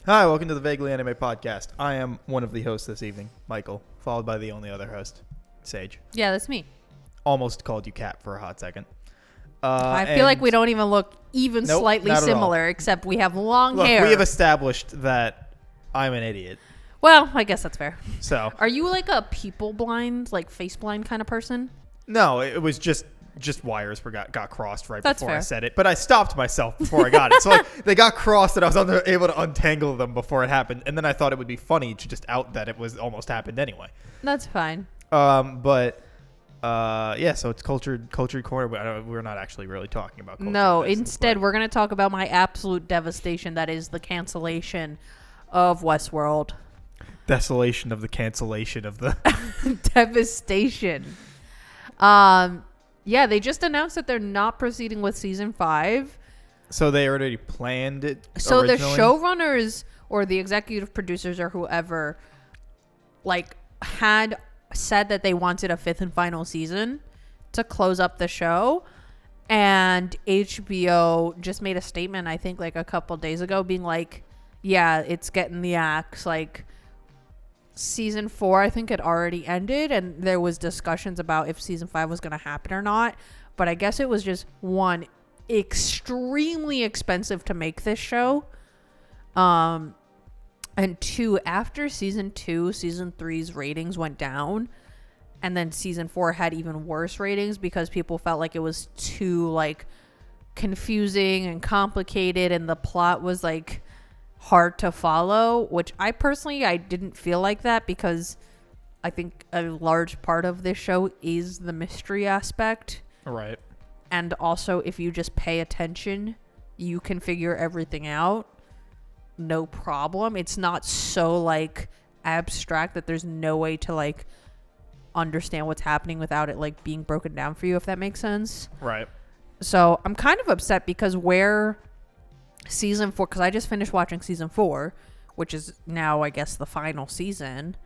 Hi, welcome to the Vaguely Anime Podcast. I am one of the hosts this evening, Michael, followed by the only other host, Sage. Yeah, that's me. Almost called you Cat for a hot second. I feel like we don't even look even Nope, slightly not at all. similar, except we have long Look, hair. we have established that I'm an idiot. Well, I guess that's fair. So, Are you like a people blind, like face blind kind of person? no, it was just wires got crossed right That's before I fair. said it. But I stopped myself before I got it. So like, they got crossed and I was able to untangle them before it happened. And then I thought it would be funny to just out that it was almost happened anyway. That's fine. Yeah, so it's cultured corner. But we're not actually really talking about culture. No, instead, we're going to talk about my absolute devastation that is the cancellation of Westworld. Desolation of the cancellation of the... Devastation. Yeah, they just announced that they're not proceeding with season 5. So they already planned it So originally? the showrunners or the executive producers or whoever had said that they wanted a 5th and final season to close up the show, and HBO just made a statement I think like a couple days ago being like, yeah, it's getting the axe. Like season 4 I think it already ended and there was discussions about if season 5 was going to happen or not, but I guess it was just one, extremely expensive to make this show, and 2, after season 2 season 3's ratings went down, and then season 4 had even worse ratings because people felt like it was too like confusing and complicated and the plot was like hard to follow, which I didn't feel like that because I think a large part of this show is the mystery aspect. Right. And also, if you just pay attention, you can figure everything out. No problem. It's not so like abstract that there's no way to like understand what's happening without it like being broken down for you, if that makes sense. Right. So I'm kind of upset because where season 4, because I just finished watching season 4, which is now I guess the final season.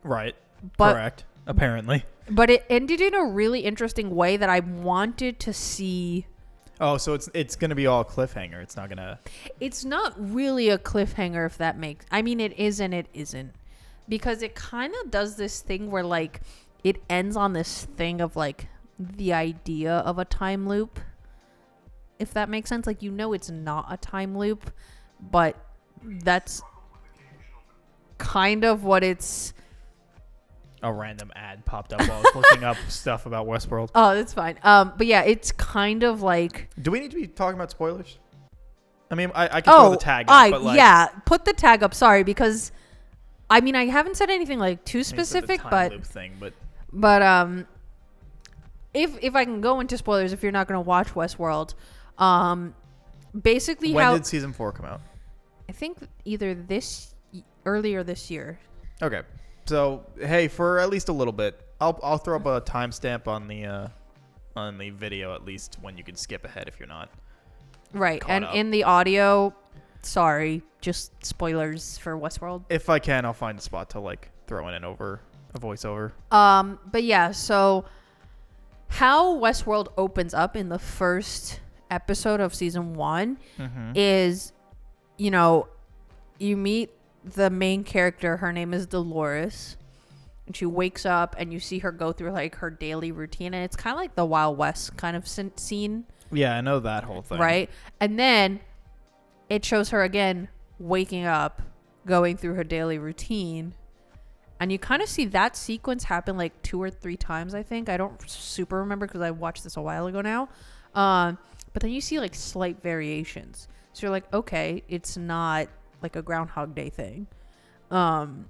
Right. But correct. Apparently. But it ended in a really interesting way that I wanted to see. Oh, so it's going to be all cliffhanger. It's not going to... It's not really a cliffhanger, if that makes... I mean, it is and it isn't. Because it kind of does this thing where, like, it ends on this thing of, like, the idea of a time loop. If that makes sense. Like, you know it's not a time loop, but that's kind of what it's... A random ad popped up while I was looking up stuff about Westworld. Oh, that's fine. But yeah, it's kind of like... Do we need to be talking about spoilers? I mean, I can throw the tag up, but like... yeah, put the tag up. Sorry, because I mean, I haven't said anything like too specific, time but loop thing, but if I can go into spoilers, if you're not going to watch Westworld, basically when did season 4 come out? I think either earlier this year. Okay. So, hey, for at least a little bit, I'll throw up a timestamp on the video at least when you can skip ahead if you're not. Right. Caught And up. in the audio, sorry, just spoilers for Westworld. If I can, I'll find a spot to like throw in over a voiceover. But yeah, so how Westworld opens up in the first episode of season 1 is, you know, you meet the main character. Her name is Dolores, and she wakes up and you see her go through like her daily routine, and it's kind of like the Wild West kind of scene. Yeah, I know that whole thing. Right? And then it shows her again waking up, going through her daily routine, and you kind of see that sequence happen like 2 or 3 times, I think. I don't super remember because I watched this a while ago now. But then you see like slight variations, so you're like, okay, it's not like a Groundhog Day thing. And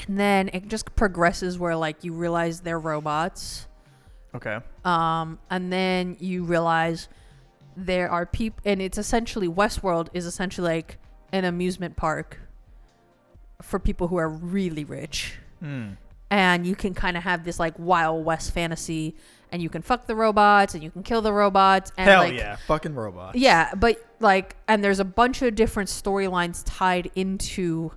then it just progresses where like you realize they're robots. Okay. And then you realize there are people, and it's essentially Westworld is essentially like an amusement park for people who are really rich. And you can kind of have this like Wild West fantasy, and you can fuck the robots and you can kill the robots. And Hell like, yeah, fucking robots. Yeah, but like, and there's a bunch of different storylines tied into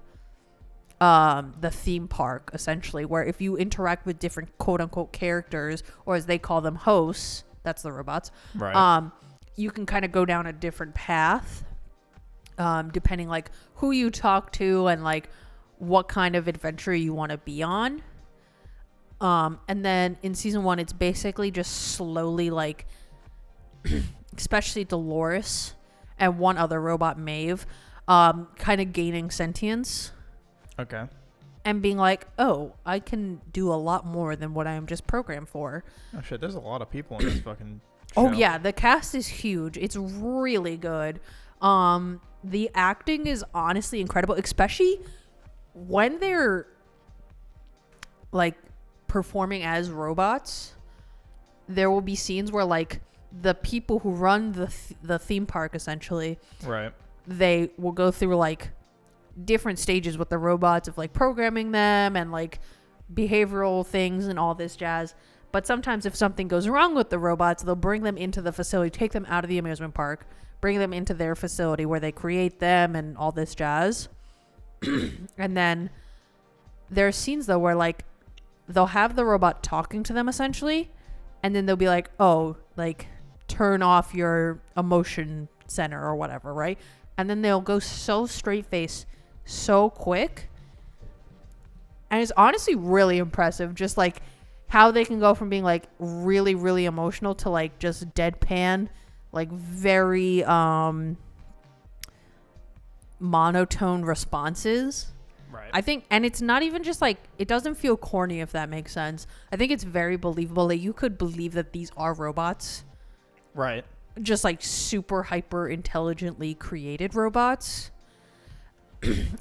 the theme park, essentially, where if you interact with different quote unquote characters, or as they call them, hosts, that's the robots, Right. you can kind of go down a different path. depending like who you talk to and like what kind of adventure you want to be on. And then in season 1, it's basically just slowly like, especially Dolores and one other robot, Maeve, kind of gaining sentience. Okay. And being like, oh, I can do a lot more than what I am just programmed for. Oh shit, there's a lot of people in this fucking show. Oh yeah, the cast is huge. It's really good. The acting is honestly incredible, especially when they're like performing as robots. There will be scenes where like the people who run the theme park, essentially, Right. they will go through like different stages with the robots of like programming them and like behavioral things and all this jazz. But sometimes if something goes wrong with the robots, they'll bring them into the facility, take them out of the amusement park, bring them into their facility where they create them and all this jazz. And then there are scenes though where like they'll have the robot talking to them essentially, and then they'll be like, oh, like turn off your emotion center or whatever, right? And then they'll go so straight face so quick. And it's honestly really impressive, just like how they can go from being like really, really emotional to like just deadpan, like very monotone responses. Right. I think, and it's not even just like, it doesn't feel corny, if that makes sense. I think it's very believable that you could believe that these are robots. Right. Just like super hyper intelligently created robots.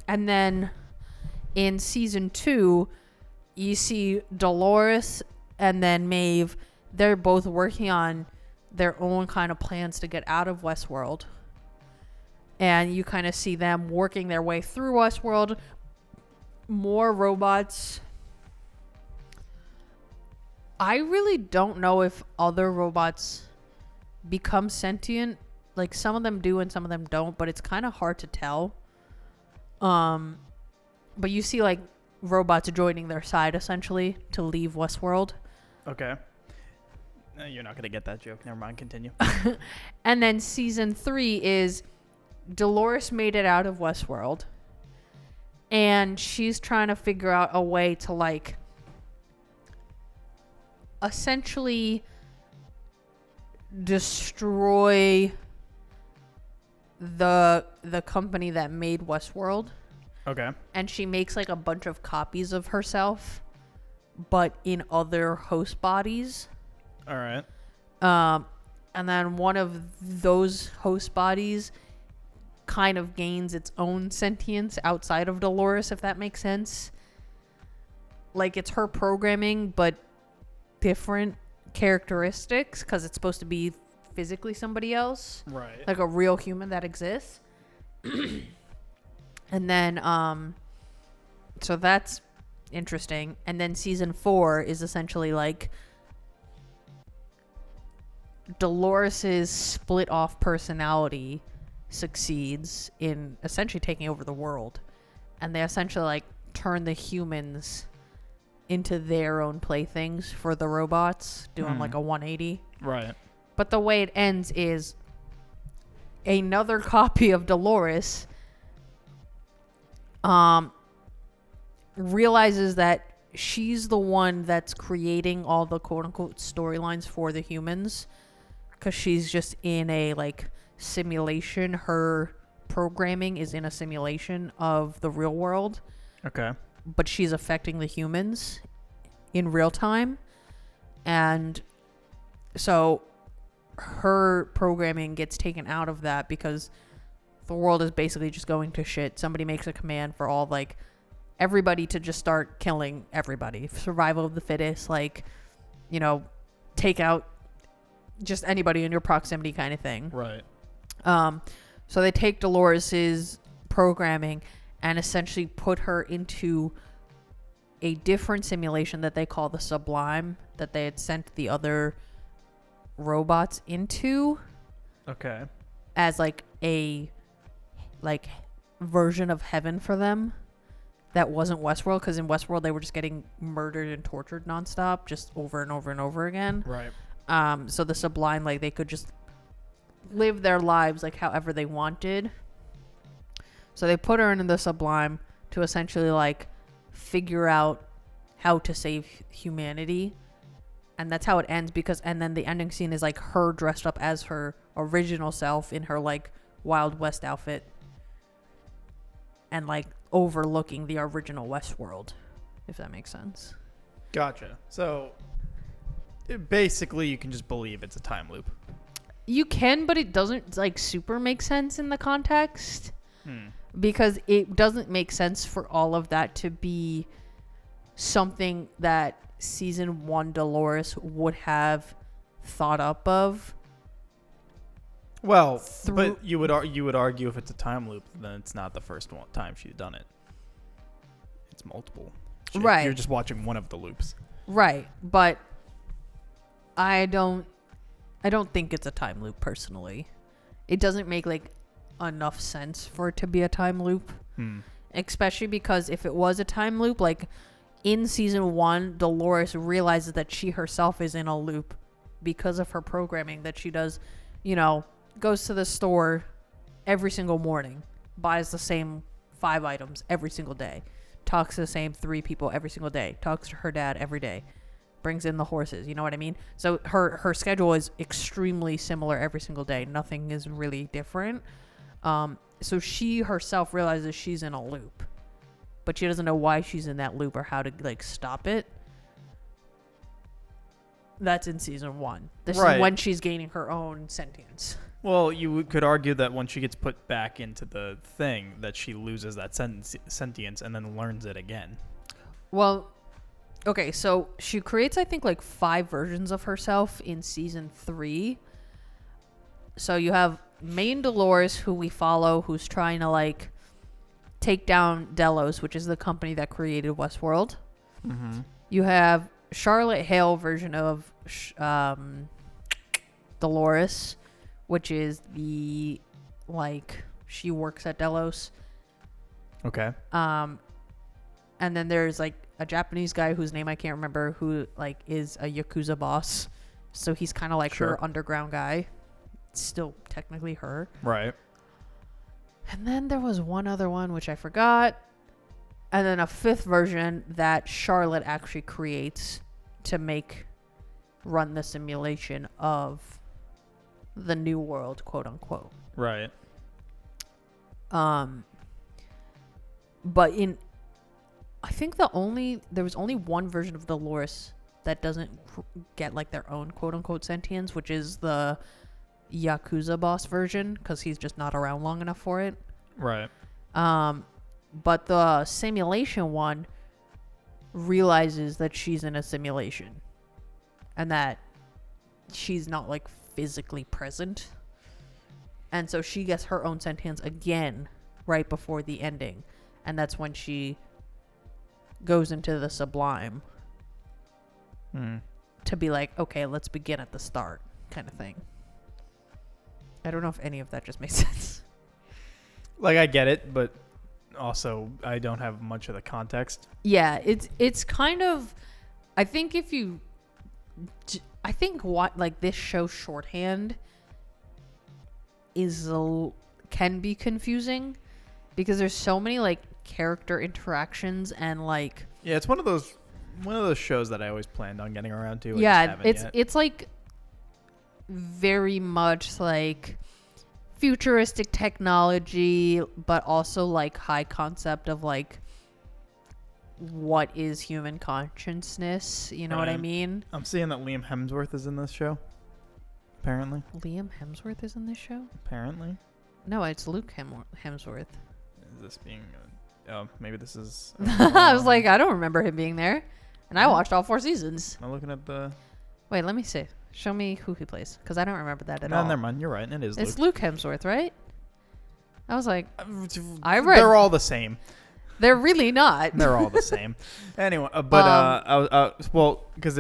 And then in season 2, you see Dolores and then Maeve. They're both working on their own kind of plans to get out of Westworld. And you kind of see them working their way through Westworld. More robots. I really don't know if other robots become sentient. Like some of them do and some of them don't, but it's kind of hard to tell. But you see like robots joining their side essentially to leave Westworld. Okay. You're not gonna get that joke. Never mind. Continue. And then season 3 is Dolores made it out of Westworld, and she's trying to figure out a way to like essentially destroy the company that made Westworld. Okay. And she makes like a bunch of copies of herself, but in other host bodies. All right. And then one of those host bodies kind of gains its own sentience outside of Dolores, if that makes sense. Like it's her programming, but different characteristics because it's supposed to be physically somebody else. Right. Like a real human that exists. And then, so that's interesting. And then season 4 is essentially like Dolores's split off personality succeeds in essentially taking over the world. And they essentially like turn the humans into their own playthings for the robots, doing like a 180. Right. But the way it ends is another copy of Dolores realizes that she's the one that's creating all the quote-unquote storylines for the humans because she's just in a like simulation. Her programming is in a simulation of the real world, Okay. but she's affecting the humans in real time. And so her programming gets taken out of that because the world is basically just going to shit. Somebody makes a command for all like everybody to just start killing everybody. Survival of the fittest, like, you know, take out just anybody in your proximity kind of thing. Right. So they take Dolores's programming and essentially put her into a different simulation that they call the Sublime, that they had sent the other robots into Okay. as like a like version of heaven for them that wasn't Westworld, because in Westworld they were just getting murdered and tortured nonstop, just over and over and over again. Right. So the Sublime, like, they could just live their lives like however they wanted. So they put her in the Sublime to essentially like figure out how to save humanity. And that's how it ends and then the ending scene is like her dressed up as her original self in her like Wild West outfit and like overlooking the original Westworld, if that makes sense. Gotcha. So basically you can just believe it's a time loop. You can, but it doesn't like super make sense in the context because it doesn't make sense for all of that to be something that season 1 Dolores would have thought up of. Well, but you would argue if it's a time loop, then it's not the first time she's done it. It's multiple. Right. You're just watching one of the loops. Right, but I don't think it's a time loop personally. It doesn't make like enough sense for it to be a time loop. Especially because if it was a time loop, like in season 1, Dolores realizes that she herself is in a loop because of her programming that she does, goes to the store every single morning, buys the same 5 items every single day, talks to the same 3 people every single day, talks to her dad every day, brings in the horses, you know what I mean? So her schedule is extremely similar every single day. Nothing is really different. So she herself realizes she's in a loop, but she doesn't know why she's in that loop or how to like stop it. That's in season 1. This is when she's gaining her own sentience. Well, you could argue that when she gets put back into the thing, that she loses that sentience and then learns it again. Well, okay, so she creates, I think, like 5 versions of herself in season 3. So you have main Dolores, who we follow, who's trying to like take down Delos, which is the company that created Westworld. You have Charlotte Hale version of Dolores, which is the like she works at Delos. Okay. And then there's like a Japanese guy whose name I can't remember, who like is a Yakuza boss. So he's kind of like her underground guy. It's still technically her. Right. And then there was one other one which I forgot. And then a 5th version that Charlotte actually creates to run the simulation of the new world, quote unquote. Right. But I think there was only one version of Dolores that doesn't get like their own quote unquote sentience, which is the Yakuza boss version, because he's just not around long enough for it. Right. But the simulation one realizes that she's in a simulation and that she's not like physically present. And so she gets her own sentience again right before the ending. And that's when she goes into the Sublime to be like, okay, let's begin at the start kind of thing. I don't know if any of that just makes sense. Like, I get it, but also I don't have much of the context. Yeah, it's kind of, I think what like this show shorthand can be confusing because there's so many like character interactions and like, yeah, it's one of those shows that I always planned on getting around to. Yeah, it's like very much like futuristic technology, but also like high concept of like what is human consciousness, you know what I mean? I'm seeing that Liam Hemsworth is in this show. Apparently. Liam Hemsworth is in this show? Apparently. No, it's Luke Hemsworth. Is this being maybe this is I was like, I don't remember him being there. And I watched all 4 seasons. Am I looking at the Wait, let me see. Show me who he plays, because I don't remember that at all. No, never mind. You're right. It is It's Luke Hemsworth, right? I was like, They're all the same. They're really not. They're all the same. Anyway, because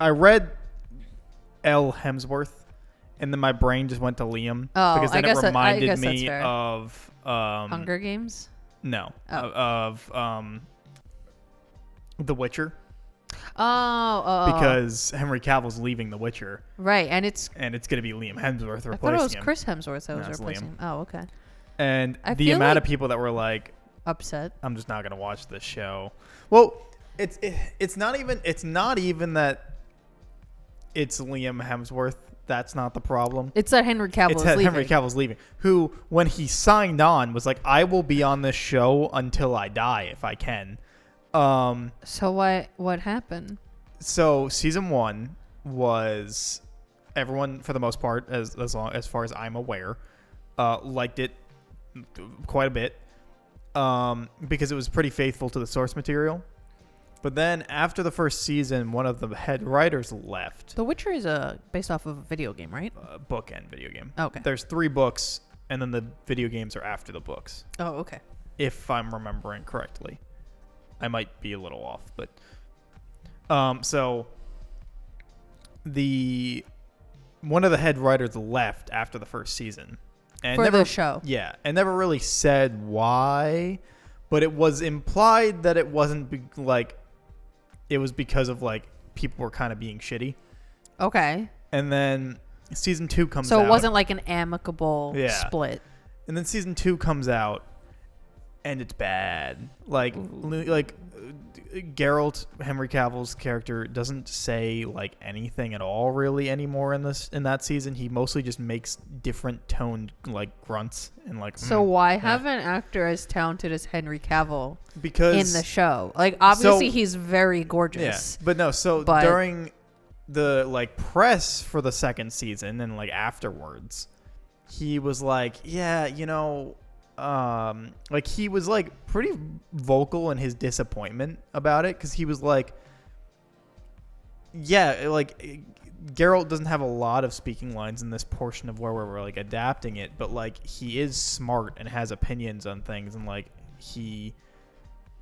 I read L. Hemsworth, and then my brain just went to Liam. Oh, because then it reminded me that's fair. of Hunger Games? No, Oh. of The Witcher. Oh. Because Henry Cavill's leaving The Witcher. Right, and it's going to be Liam Hemsworth replacing him. I thought it was Chris Hemsworth that was No, it's replacing him. Oh, okay. And I the feel amount like- of people that were like, Upset. I'm just not gonna watch this show. Well, it's not even that it's Liam Hemsworth. That's not the problem. It's that Henry Cavill It's is that leaving. Henry Cavill's leaving. Who, when he signed on, was like, I will be on this show until I die if I can. So what happened? So season 1 was, everyone for the most part, as far as I'm aware, liked it quite a bit, because it was pretty faithful to the source material. But then after the first season, one of the head writers left. The Witcher is based off of a video game, right? Book and video game. Okay. There's 3 books, and then the video games are after the books, Oh, okay. if I'm remembering correctly. I might be a little off, but so one of the head writers left after the first season, and For the show. Yeah, and never really said why, but it was implied that it wasn't it was because of like people were kind of being shitty. Okay. And then season 2 comes out. So it wasn't like an amicable Yeah. split. And then season 2 comes out, and it's bad. Like Geralt, Henry Cavill's character, doesn't say like anything at all really anymore in that season. He mostly just makes different toned like grunts and like. So why have an actor as talented as Henry Cavill Because in the show? Like obviously he's very gorgeous. Yeah, but no. So But- during the like press for the second season and like afterwards, he was like, yeah, like he was like pretty vocal in his disappointment about it, because he was like, yeah, like Geralt doesn't have a lot of speaking lines in this portion of where we're like adapting it, but like he is smart and has opinions on things, and like he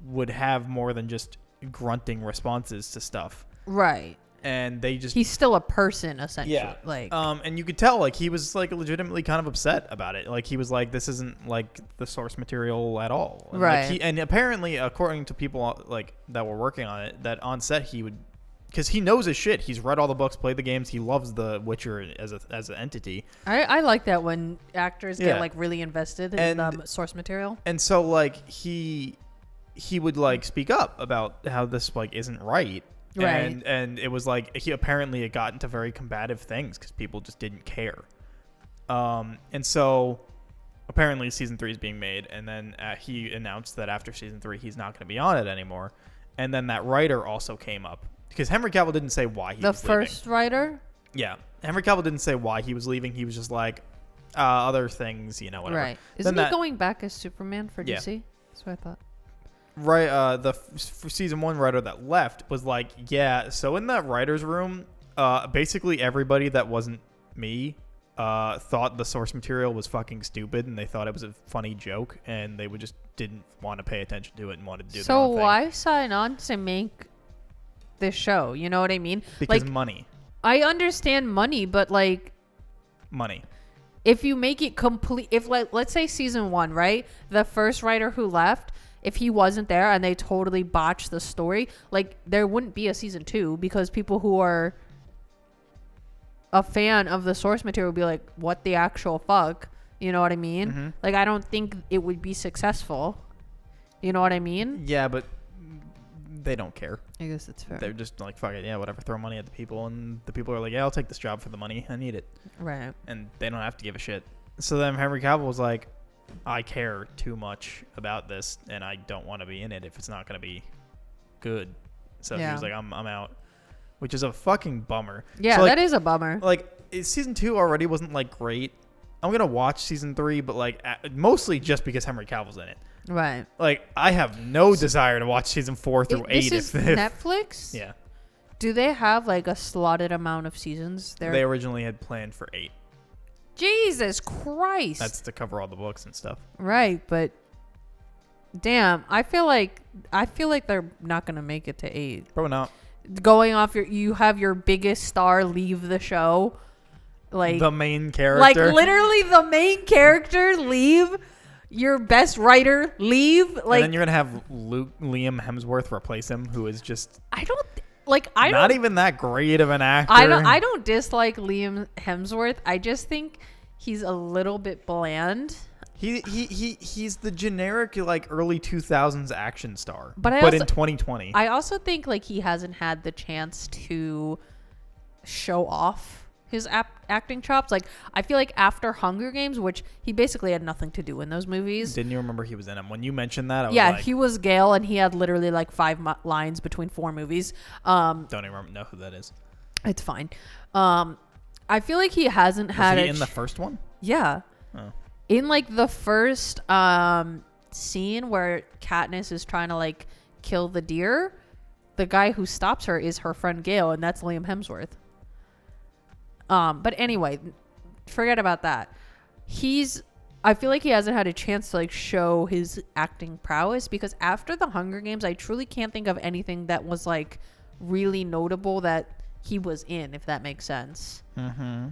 would have more than just grunting responses to stuff. Right. And they just He's still a person essentially. yeah, Like and you could tell like he was like legitimately kind of upset about it. Like he was like, this isn't like the source material at all. And, Right. Like, and apparently, according to people like that were working on it, that on set he would, because he knows his shit. He's read all the books, played the games. He loves The Witcher as an entity. I like that when actors Yeah. get like really invested in And- the source material. And so like he would like speak up about how this like isn't right. Right. And it was like it got into very combative things because people just didn't care. And so apparently season 3 is being made, and then he announced that after season 3 he's not going to be on it anymore. And then that writer also came up, because Henry Cavill didn't say why he The was leaving. first writer? Yeah, Henry Cavill didn't say why he was leaving. He was just like other things, whatever. Right. Then Isn't he that- going back as Superman for Yeah. DC? That's what I thought. Right, for season 1 writer that left was like, yeah, so in that writer's room, basically everybody that wasn't me thought the source material was fucking stupid, and they thought it was a funny joke, and they just didn't want to pay attention to it and wanted to do their So own thing. why sign on to make this show? You know what I mean? Because like money. I understand money, but like Money. if you make it complete, if like let's say season 1, right? The first writer who left, if he wasn't there and they totally botched the story, like there wouldn't be a season 2, because people who are a fan of the source material would be like, what the actual fuck? You know what I mean? Mm-hmm. Like I don't think it would be successful. You know what I mean? Yeah, but they don't care. I guess that's fair. They're just like, fuck it, yeah, whatever, throw money at the people, and the people are like, yeah, I'll take this job for the money, I need it. Right. And they don't have to give a shit. So then Henry Cavill was like, I care too much about this, and I don't want to be in it if it's not going to be good. So he Yeah. was like, I'm out, which is a fucking bummer. Yeah, So, like, that is a bummer. like season 2 already wasn't like great. I'm gonna watch season 3, but like mostly just because Henry Cavill's in it. Right. Like I have no desire to watch season 4 through 8. This is if Netflix? yeah, Do they have like a slotted amount of seasons there? they originally had planned for 8. Jesus Christ. That's to cover all the books and stuff. right, but damn, I feel like they're not going to make it to 8. Probably not. Going off you have your biggest star leave the show. Like The main like character. literally the main character leave, your best writer leave, and like then you're gonna have Liam Hemsworth replace him, who is just I don't not even that great of an actor. I don't dislike Liam Hemsworth. I just think he's a little bit bland. He's the generic like early 2000s action star, But in 2020. I also think like he hasn't had the chance to show off his acting chops. Like I feel like after Hunger Games, which he basically had nothing to do in those movies. Didn't you remember he was in them? When you mentioned that, I was Yeah, like, he was Gale, and he had literally like 5 lines between 4 movies. don't even know who that is. It's fine. I feel like he hasn't Was had he it. in the first one? Yeah. Oh. In like the first scene where Katniss is trying to like kill the deer, the guy who stops her is her friend Gale, and that's Liam Hemsworth. But anyway, forget about that. I feel like he hasn't had a chance to like show his acting prowess, because after the Hunger Games, I truly can't think of anything that was like really notable that he was in, if that makes sense. Mm-hmm.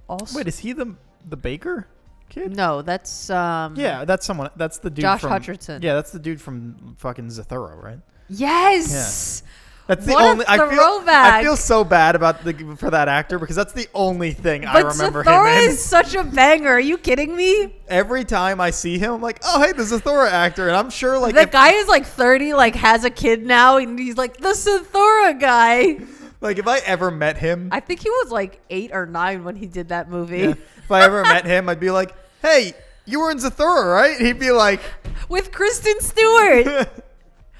Also, Wait, is he the baker kid? no, that's Yeah, that's someone. That's the dude. Josh from, Hutcherson. Yeah, that's the dude from fucking Zathura, right? Yes. That's the What a only. I throwback. feel so bad about for that actor, because that's the only thing I But remember Zathura him in. is such a banger. Are you kidding me? Every time I see him, I'm like, oh hey, the Zathura actor, and I'm sure like The guy is like 30, like has a kid now, and he's like the Zathura guy. like if I ever met him, I think he was like 8 or 9 when he did that movie. yeah, if I ever met him, I'd be like, hey, you were in Zathura, right? He'd be like, With Kristen Stewart.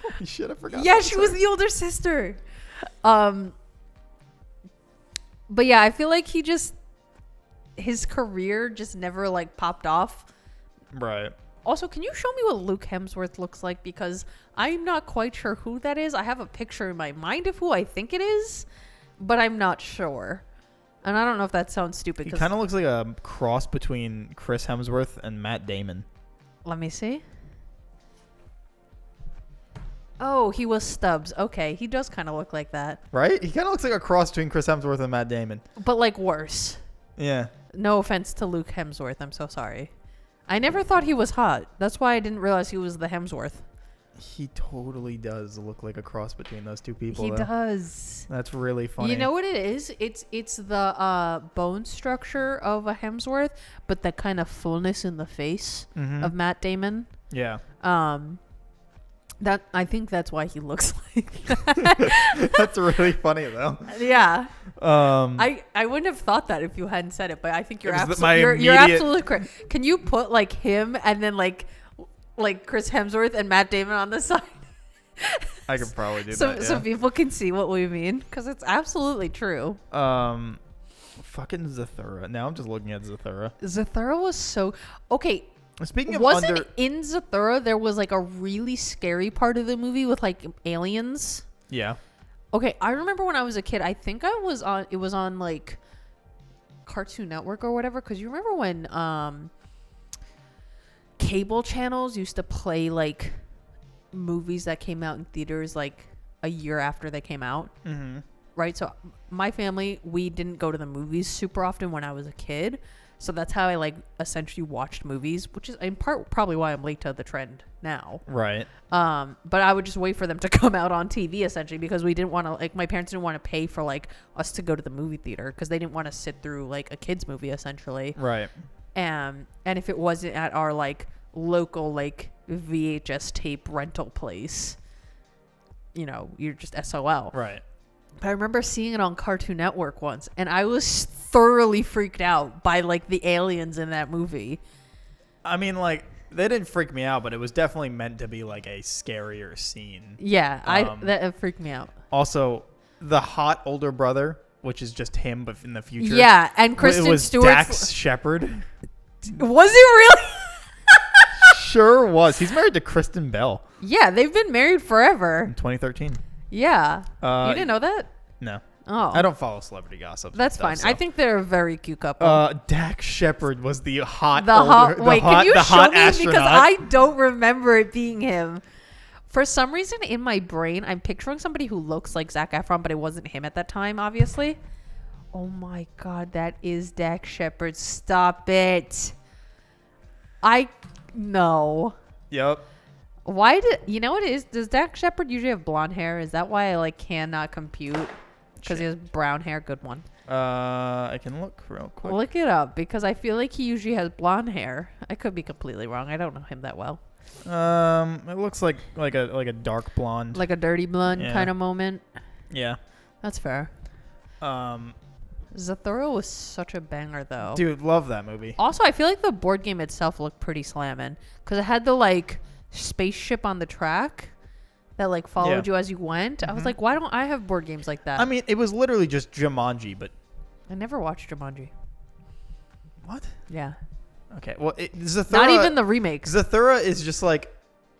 holy shit, I forgot. Yeah, that she was story. the older sister. But yeah, I feel like his career just never like popped off. Right. Also, can you show me what Luke Hemsworth looks like? Because I'm not quite sure who that is. I have a picture in my mind of who I think it is, but I'm not sure. And I don't know if that sounds stupid. He kind of looks like a cross between Chris Hemsworth and Matt Damon. Let me see. Oh, he was Stubbs. Okay, he does kind of look like that. Right? He kind of looks like a cross between Chris Hemsworth and Matt Damon. But like worse. Yeah. No offense to Luke Hemsworth. I'm so sorry. I never thought he was hot. That's why I didn't realize he was the Hemsworth. He totally does look like a cross between those two people. He though. does. That's really funny. You know what it is? It's the bone structure of a Hemsworth, but the kind of fullness in the face Mhm. of Matt Damon. Yeah. That I think that's why he looks like that. That's really funny though. Yeah. I I wouldn't have thought that if you hadn't said it, but I think you're It was my you're immediate- absolutely correct. Can you put like him and then like Chris Hemsworth and Matt Damon on the side? could probably do so that. Yeah. so people can see what we mean, because it's absolutely true. Fucking Zathura. Now I'm just looking at Zathura. Zathura was so okay. Speaking of Wasn't in Zathura there was like a really scary part of the movie with like aliens? Yeah. Okay, I remember when I was a kid, I think it was on like Cartoon Network or whatever, because you remember when cable channels used to play like movies that came out in theaters like a year after they came out, Mm-hmm. right? So my family, we didn't go to the movies super often when I was a kid. So that's how I like essentially watched movies, which is in part probably why I'm late to the trend now. Right. But I would just wait for them to come out on TV essentially, because we didn't want to like my parents didn't want to pay for like us to go to the movie theater, because they didn't want to sit through like a kids movie essentially. Right. And if it wasn't at our like local like VHS tape rental place, you know, you're just SOL. Right. But I remember seeing it on Cartoon Network once, and I was thoroughly freaked out by like the aliens in that movie. I mean, like, they didn't freak me out, but it was definitely meant to be like a scarier scene. Yeah, that freaked me out. Also, the hot older brother, which is just him, but in the future. Yeah, and Kristen it was Stewart. Dax Shepard. Was it really? Sure was. He's married to Kristen Bell Yeah, they've been married forever. in 2013. Yeah. You didn't know that? No. Oh. I don't follow celebrity gossip. That's fine. I think they're a very cute couple. Dax Shepard was the hot Wait, can you show me? astronaut. Because I don't remember it being him. For some reason in my brain, I'm picturing somebody who looks like Zac Efron, but it wasn't him at that time, obviously. Oh my God, that is Dax Shepard. Stop it. No. Yep. Why you know what it is? Does Dax Shepard usually have blonde hair? Is that why I like cannot compute? because he has brown hair. Good one. I can look real quick. Look it up because I feel like he usually has blonde hair. I could be completely wrong. I don't know him that well. It looks like a dark blonde. Like a dirty blonde Yeah. kind of moment. Yeah. That's fair. Zathura was such a banger though. Dude, love that movie. Also, I feel like the board game itself looked pretty slamming because it had the like spaceship on the track that like followed you as you went. I was like, why don't I have board games like that? I mean, it was literally just Jumanji, but I never watched Jumanji. what? Yeah. Okay, well, Zathura. Not even the remakes. Zathura is just like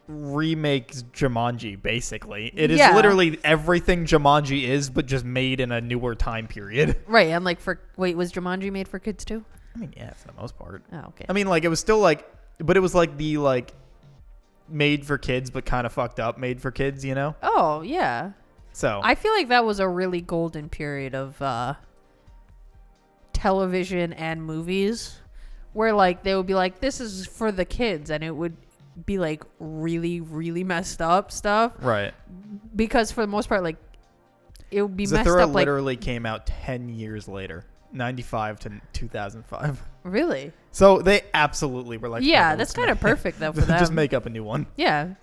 remakes Jumanji, basically. It is Yeah. literally everything Jumanji is, but just made in a newer time period. Right, and like was Jumanji made for kids too? I mean, yeah, for the most part. Oh, okay. I mean, like, it was still like, but it was like the like made for kids, but kind of fucked up made for kids, you know? Oh, yeah. So I feel like that was a really golden period of television and movies where like they would be like, this is for the kids, and it would be like really, really messed up stuff. right. Because for the most part, like it would be messed Zathura up like literally came out 10 years later, 95 to 2005. really. So they absolutely were like, Yeah, "Okay, that's let's kind of make- perfect though for them. Just make up a new one. Yeah.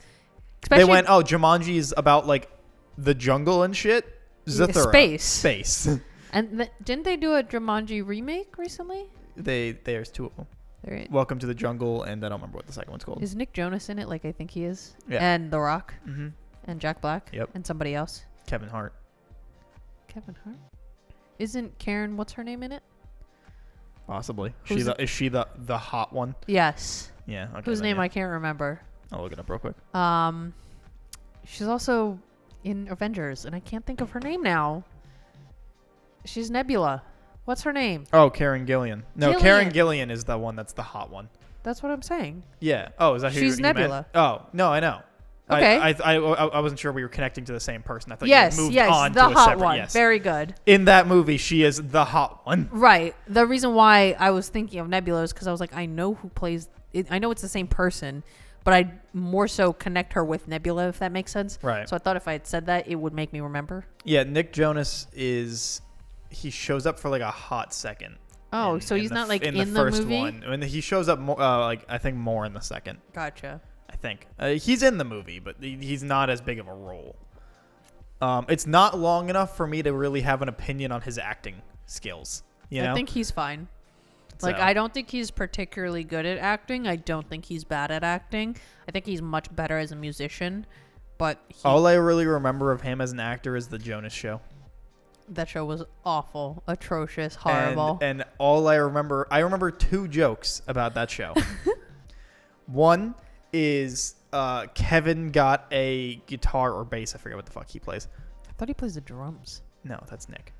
Especially They went, oh, Jumanji is about like the jungle and shit. Zathura. Space. And didn't they do a Jumanji remake recently? There's two of them. Welcome to the Jungle, and I don't remember what the second one's called. Is Nick Jonas in it? Like I think he is. Yeah. And The Rock. Mm-hmm. And Jack Black. Yep. And somebody else. Kevin Hart. Kevin Hart. Isn't Karen? What's her name in it? Possibly. Who's Is she the hot one? Yes. Yeah. Okay, Whose then, name yeah. I can't remember. I'll look it up real quick. She's also in Avengers, and I can't think of her name now. She's Nebula. What's her name? Oh, Karen Gillian. No, Gillian. Karen Gillian is the one that's the hot one. That's what I'm saying. Yeah. Oh, is that who She's you meant? Nebula. Oh, no, I know. Okay. I wasn't sure we were connecting to the same person. I thought Yes, you moved yes, on the to a hot separate. one. Yes. Very good. In that movie, she is the hot one. Right. The reason why I was thinking of Nebula is because I was like, I know who plays it. I know it's the same person, but I more so connect her with Nebula, if that makes sense. Right. So I thought if I had said that, it would make me remember. Yeah, Nick Jonas he shows up for like a hot second. Oh, so he's not like in the first movie? one. And he shows up more, like I think more in the second. Gotcha. I think he's in the movie, but he's not as big of a role. It's not long enough for me to really have an opinion on his acting skills. You know? I think he's fine. Like, So- I don't think he's particularly good at acting. I don't think he's bad at acting. I think he's much better as a musician. But all I really remember of him as an actor is the Jonas Show. that show was awful, atrocious, horrible. And all I remember two jokes about that show. One is Kevin got a guitar or bass. I forget what the fuck he plays. I thought he plays the drums No, that's Nick.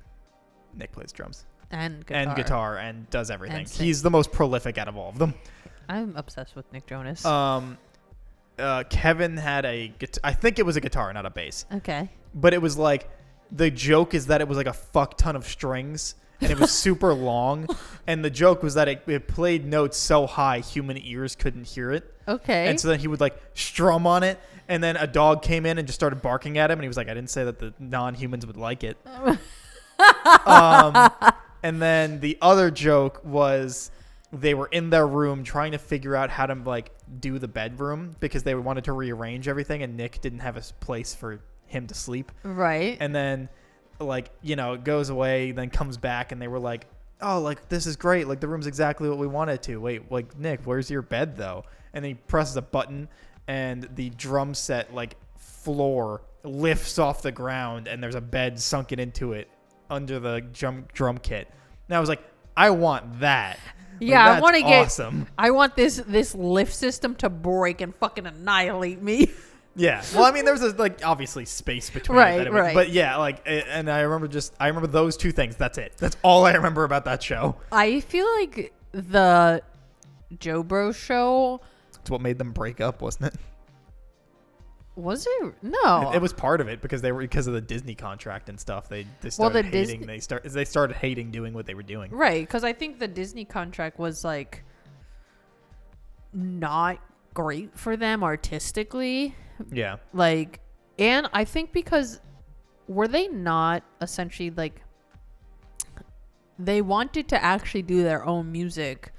Nick plays drums and guitar. and guitar and does everything. And sing. He's the most prolific out of all of them. I'm obsessed with Nick Jonas. Kevin had I think it was a guitar, not a bass. Okay. But it was like, the joke is that it was like a fuck ton of strings and it was super long. And the joke was that it played notes so high human ears couldn't hear it. Okay. And so then he would like strum on it. And then a dog came in and just started barking at him. And he was like, I didn't say that the non-humans would like it. And then the other joke was they were in their room trying to figure out how to like do the bedroom because they wanted to rearrange everything. And Nick didn't have a place for him to sleep. Right. And then like, you know, it goes away, then comes back and they were like, oh, like this is great, like the room's exactly what we wanted to. Wait, like Nick, where's your bed though? And then he presses a button and the drum set like floor lifts off the ground and there's a bed sunken into it under the drum kit. And I was like, I want that. Yeah, Like, I want to get. awesome. I want this lift system to break and fucking annihilate me. Yeah. Well, I mean, there was like obviously space between Right, it that it was- right. But yeah, like, and I remember those two things. That's it. That's all I remember about that show. I feel like the Joe Bro show It's what made them break up, wasn't it? was it? No, It was part of it because because of the Disney contract and stuff. They Well, started the hating. Disney- They started hating doing what they were doing. right, because I think the Disney contract was like not great for them artistically. Yeah. Like, and I think because were they not essentially like they wanted to actually do their own music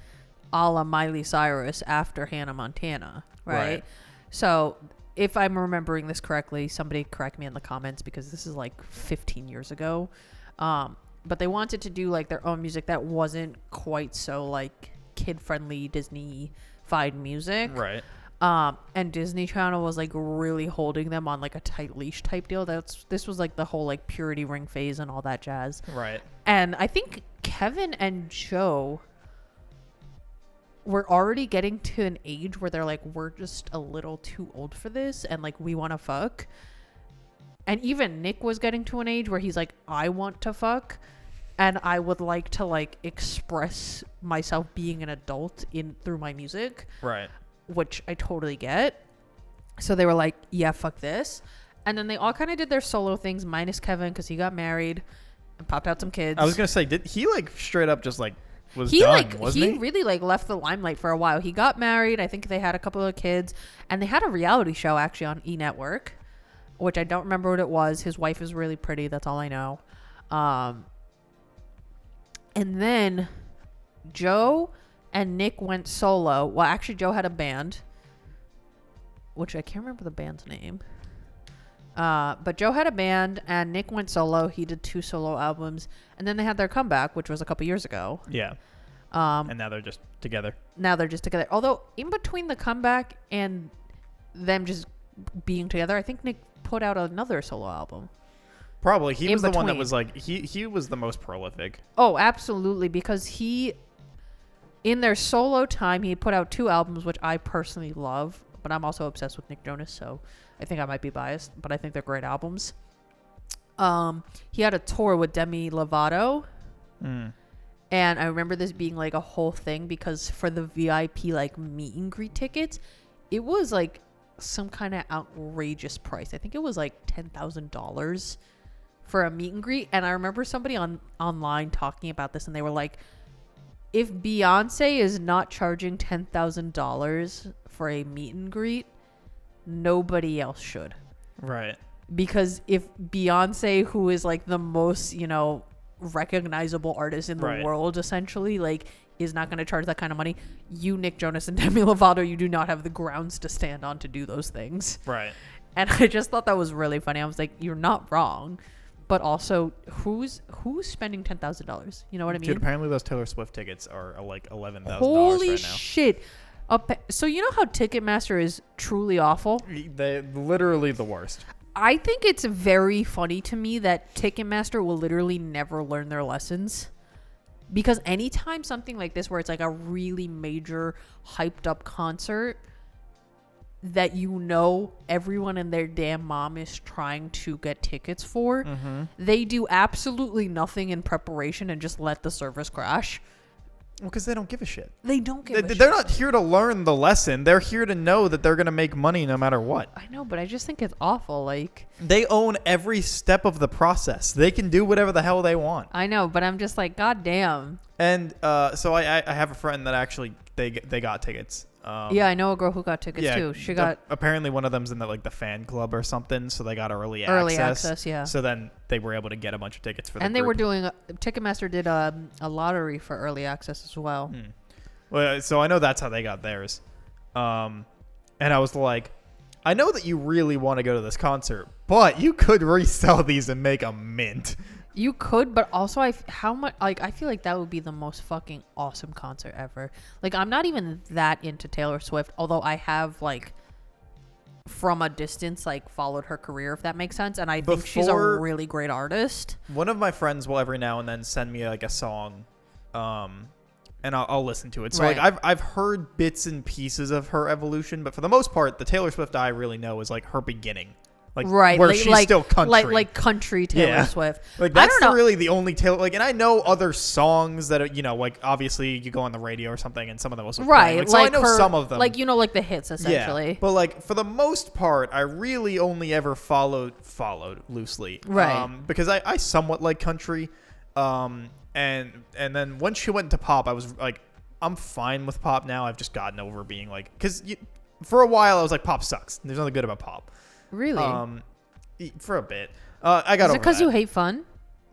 a la Miley Cyrus after Hannah Montana, right? So if I'm remembering this correctly, somebody correct me in the comments because this is like 15 years ago. But they wanted to do like their own music that wasn't quite so like kid-friendly Disney-fied music. Right. And Disney Channel was like really holding them on like a tight leash type deal. This was like the whole like purity ring phase and all that jazz. Right. And I think Kevin and Joe were already getting to an age where they're like, we're just a little too old for this and like we want to fuck. And even Nick was getting to an age where he's like, I want to fuck and I would like to like express myself being an adult through my music. Right. Which I totally get. So they were like, yeah, fuck this. And then they all kind of did their solo things, minus Kevin, because he got married and popped out some kids. I was going to say, did he like straight up just like was he done, like wasn't he? he really like left the limelight for a while. He got married. I think they had a couple of kids. And they had a reality show actually on E! Network, which I don't remember what it was. His wife is really pretty. That's all I know. And then Joe and Nick went solo. Well, actually, Joe had a band, which I can't remember the band's name. But Joe had a band, and Nick went solo. He did 2 solo albums, and then they had their comeback, which was a couple years ago. Yeah. And now they're just together. Now they're just together. Although, in between the comeback and them just being together, I think Nick put out another solo album. Probably. He In was the one that between. was like, he was the most prolific. Oh, absolutely, because he... In their solo time, he put out 2 albums, which I personally love. But I'm also obsessed with Nick Jonas, so I think I might be biased. But I think they're great albums. He had a tour with Demi Lovato. Mm. And I remember this being like a whole thing because for the VIP like meet and greet tickets, it was like some kind of outrageous price. I think it was like $10,000 for a meet and greet. And I remember somebody online talking about this, and they were like, if Beyonce is not charging $10,000 for a meet and greet, nobody else should. Right. Because if Beyonce, who is like the most, recognizable artist in the Right. world, essentially, like, is not going to charge that kind of money, you, Nick Jonas, and Demi Lovato, you do not have the grounds to stand on to do those things. Right. And I just thought that was really funny. I was like, you're not wrong. But also, who's spending $10,000? You know what I mean? Dude, apparently those Taylor Swift tickets are like $11,000 Holy right now. shit. So you know how Ticketmaster is truly awful? They're literally the worst. I think it's very funny to me that Ticketmaster will literally never learn their lessons. Because anytime something like this, where it's like a really major, hyped up concert that everyone and their damn mom is trying to get tickets for, they do absolutely nothing in preparation and just let the service crash. Well, because they don't give a shit. They don't give a shit. They're not here to learn the lesson. They're here to know that they're going to make money no matter what. I know, but I just think it's awful. Like, They own every step of the process. They can do whatever the hell they want. I know, but I'm just like, God damn. And so I have a friend that actually they got tickets. Yeah, I know a girl who got tickets too. She got apparently one of them's in the fan club or something, so they got early access. Yeah. So then they were able to get a bunch of tickets for the And they group. were doing Ticketmaster did a lottery for early access as well. Well, so I know that's how they got theirs. And I was like, I know that you really want to go to this concert, but you could resell these and make a mint. You could, but also I feel like that would be the most fucking awesome concert ever. Like, I'm not even that into Taylor Swift, although I have like from a distance like followed her career, if that makes sense, and I think she's a really great artist. One of my friends will every now and then send me like a song, and I'll listen to it. So Right. like I've heard bits and pieces of her evolution, but for the most part, the Taylor Swift I really know is like her beginning. Like, Right, where like, she's like, still country. like country Taylor Yeah. Swift. Like, I that's don't know. really the only Taylor. Like, and I know other songs that are, like obviously you go on the radio or something, and some of them also Right, Like, so I know her, some of them. like like the hits essentially. Yeah, but like for the most part, I really only ever followed loosely, Right. Because I somewhat like country, and then once she went into pop, I was like, I'm fine with pop now. I've just gotten over being like, because for a while I was like, pop sucks. There's nothing good about pop. Really? For a bit. I got Is over it because that. you hate fun?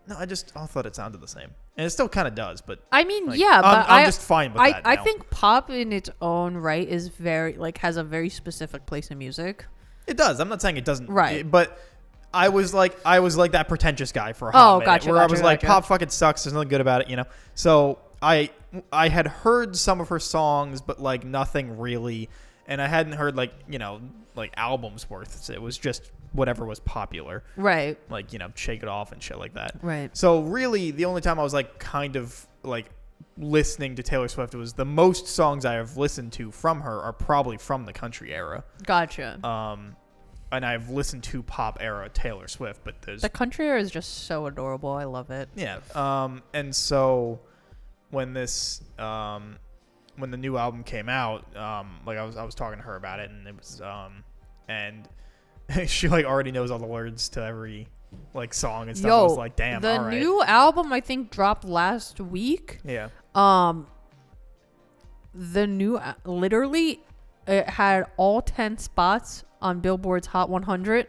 No, I thought it sounded the same, and it still kind of does. But I mean, like, yeah, but I'm just fine with that. I now. think pop in its own right is very has a very specific place in music. It does. I'm not saying it doesn't. Right. But I was like that pretentious guy for a hot minute, gotcha, where I was like, gotcha. pop fucking sucks. There's nothing good about it, So I had heard some of her songs, but like nothing really, and I hadn't heard like albums worth. It was just whatever was popular, Right. like Shake It Off and shit like that. Right. So really, the only time I was like kind of like listening to Taylor Swift was the most songs I have listened to from her are probably from the country era. Gotcha. And I've listened to pop era Taylor Swift, but there's The country era is just so adorable. I love it. yeah. And so when this when the new album came out, like I was talking to her about it, and it was and she like already knows all the words to every like song and stuff. I was like, damn, the all right. new album I think dropped last week. Yeah. The new literally it had all 10 spots on Billboard's Hot 100.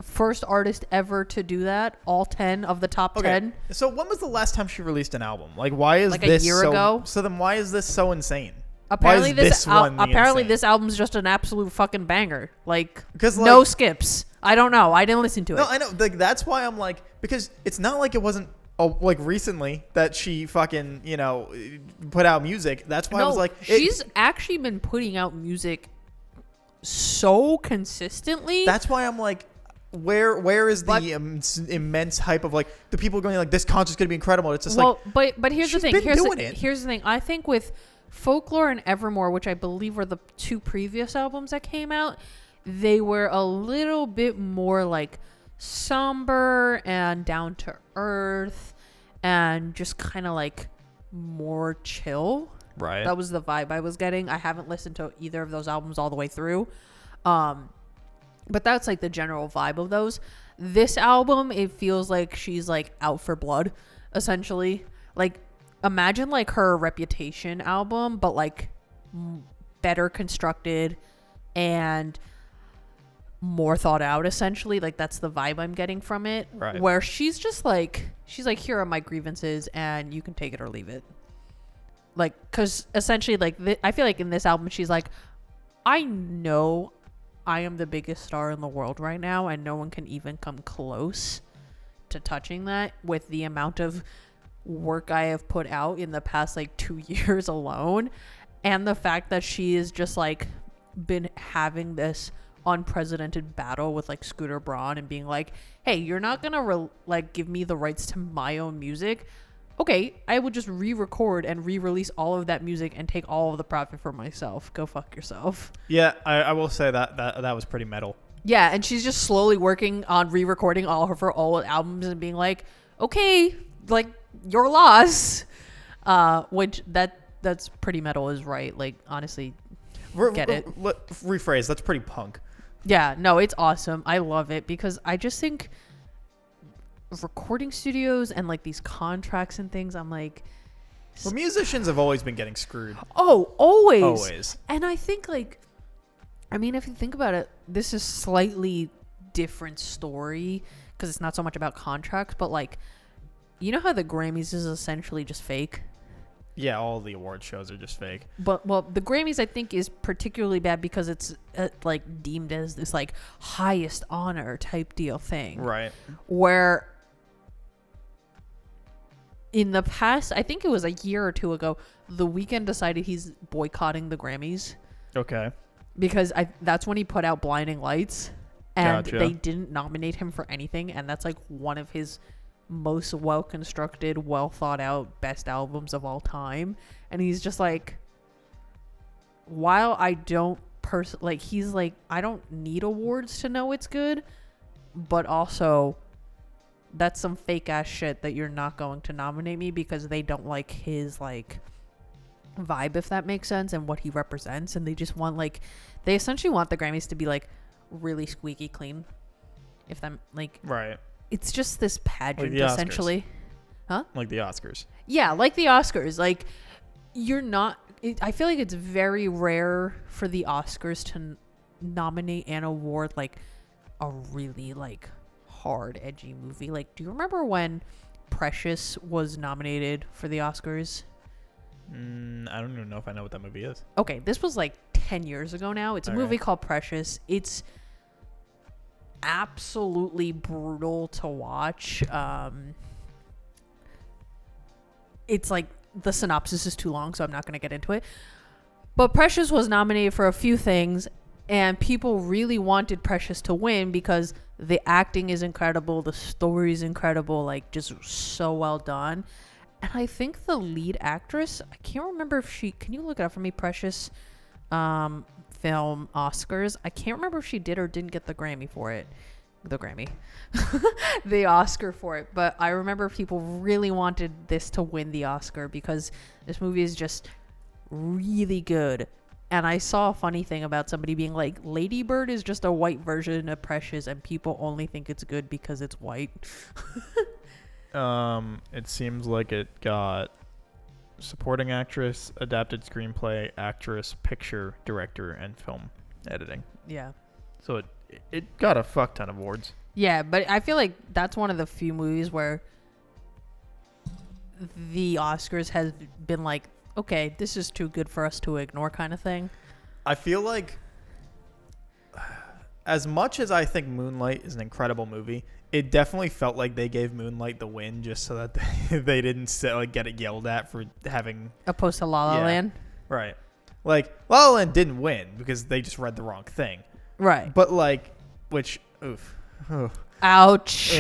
First artist ever to do that. All 10 of the top 10. So when was the last time she released an album? Like, why is Like this a year so, ago? So then why is this so insane? Apparently why is this one the apparently insane? this album's just an absolute fucking banger. Like 'Cause, no like- skips. I don't know. I didn't listen to No, it. I know. Like, that's why I'm like, because it's not like it wasn't like recently that she fucking put out music. That's why I was like, she's actually been putting out music so consistently. That's why I'm like, where is But- the immense hype of like the people going like this concert's gonna be incredible? It's just well, like, but here's the she's thing. been Here's doing the, it. here's the thing. I think with Folklore and Evermore, which I believe were the two previous albums that came out, they were a little bit more like somber and down to earth and just kind of like more chill. right? That was the vibe I was getting. I haven't listened to either of those albums all the way through. But that's like the general vibe of those. This album, it feels like she's like out for blood, essentially. Like imagine like her Reputation album, but like better constructed and more thought out, essentially. Like that's the vibe I'm getting from it. Right. Where she's like, here are my grievances and you can take it or leave it. Like, because essentially, like, I feel like in this album, she's like, I know I am the biggest star in the world right now, and no one can even come close to touching that with the amount of work I have put out in the past, like, 2 years alone. And the fact that she is just, like, been having this unprecedented battle with, like, Scooter Braun and being like, hey, you're not gonna, give me the rights to my own music. Okay, I would just re-record and re-release all of that music and take all of the profit for myself. Go fuck yourself. Yeah, I will say that was pretty metal. Yeah, and she's just slowly working on re-recording all of her old albums and being like, okay, like, your loss. Which that's pretty metal is right. Like, honestly, get it. Rephrase. That's pretty punk. Yeah, no, it's awesome. I love it because I just think recording studios and like these contracts and things, I'm like, Well, musicians have always been getting screwed. oh, always. Always. And I think like, I mean, if you think about it, this is slightly different story because it's not so much about contracts, but like, you know how the Grammys is essentially just fake? Yeah, all the award shows are just fake. But well, the Grammys I think is particularly bad because it's like deemed as this like highest honor type deal thing. Right. Where in the past, I think it was a year or two ago, The Weeknd decided he's boycotting the Grammys Okay. because that's when he put out Blinding Lights, and Gotcha. they didn't nominate him for anything, and that's like one of his most well constructed, well thought out, best albums of all time. And he's just like, while I don't he's like, I don't need awards to know it's good, but also that's some fake ass shit that you're not going to nominate me because they don't like his like vibe, if that makes sense, and what he represents, and they just want like, they essentially want the Grammys to be like really squeaky clean, if that like, Right. it's just this pageant the Oscars. essentially. Like the Oscars. Yeah, like the Oscars. Like, you're not, I feel like it's very rare for the Oscars to nominate and award like a really like hard edgy movie. Like, do you remember when Precious was nominated for the Oscars? I don't even know if I know what that movie is. Okay, this was like 10 years ago now. It's a movie called Precious. It's absolutely brutal to watch. It's like the synopsis is too long, so I'm not going to get into it. But Precious was nominated for a few things, and people really wanted Precious to win because the acting is incredible, the story is incredible, like just so well done. And I think the lead actress, I can't remember if she, can you look it up for me, Precious film Oscars? I can't remember if she did or didn't get the Grammy for it. The Oscar for it. But I remember people really wanted this to win the Oscar because this movie is just really good. And I saw a funny thing about somebody being like, Lady Bird is just a white version of Precious and people only think it's good because it's white. It seems like it got supporting actress, adapted screenplay, actress, picture, director, and film editing. Yeah. So it got a fuck ton of awards. Yeah, but I feel like that's one of the few movies where the Oscars has been like, okay, this is too good for us to ignore kind of thing. I feel like as much as I think Moonlight is an incredible movie, it definitely felt like they gave Moonlight the win just so that they didn't get it yelled at for having... Opposed to La La Land? Right. Like, La La Land didn't win because they just read the wrong thing. Right. But, like, which... Oof. Ouch.